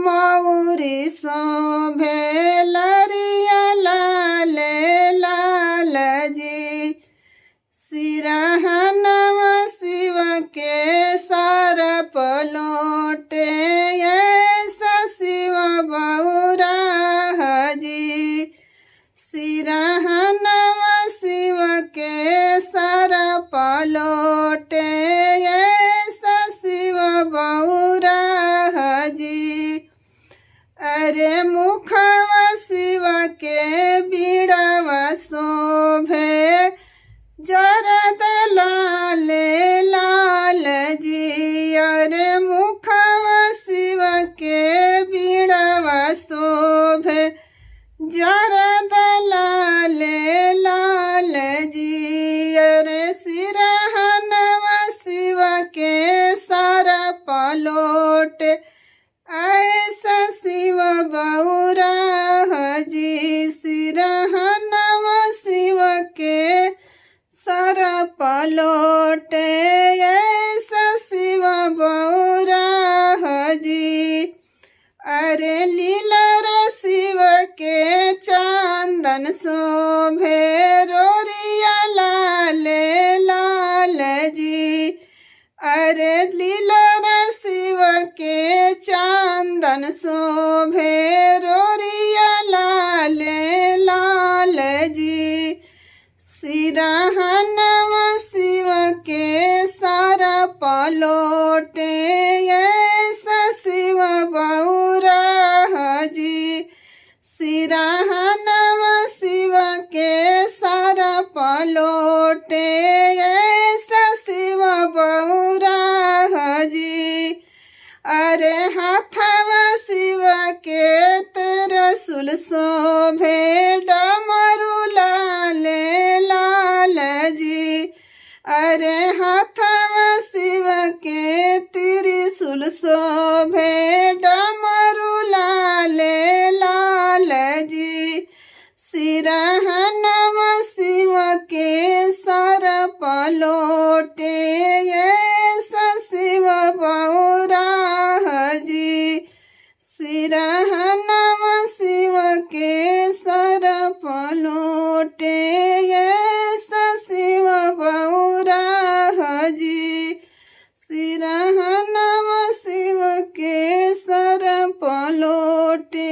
मौरी शोभे लरिया लाल लाल जी। सिरहनवा शिव के सर पलोटे ऐसा शिव बौरा जी। सिरहनवा शिव के सर पलोटे ऐसा शिव बौरा जी। अरे मुखवा शिव के बीड़वा शोभे जरद लाल लाल जी। अरे मुखवा शिव के बीड़वा शोभे जरद लाल लाल जी। अरे सिरहनवा शिव के सर पलोट ऐसा शिव बौरा जी। सिरहनवा शिव के सर पलोटे ऐसा शिव बौरा जी। अरे लीलर शिव के चंदन शोभे रोरिया लाल लाल जी। अरे लीलर शिव के चंदन शोभे रोरिया लाल लाल जी। सिरहनवा शिव के सर पलोटे ऐसा शिव बौरा जी। सिरहनवा शिव के सर पलोटे ऐसा शिव बौरा जी। अरे हाथवा शिव के त्रिशूल शोभे डमरू लाल लाल जी। अरे हाथवा शिव के त्रिशूल शोभे डमरू लाल लाल जी। सिरहनवा शिव के सर पलोटे ऐसा शिव बौरा जी। सिरहनवा शिव के सर पलोटे ऐसा शिव बौरा जी। सिरहनवा शिव के सर पलोटे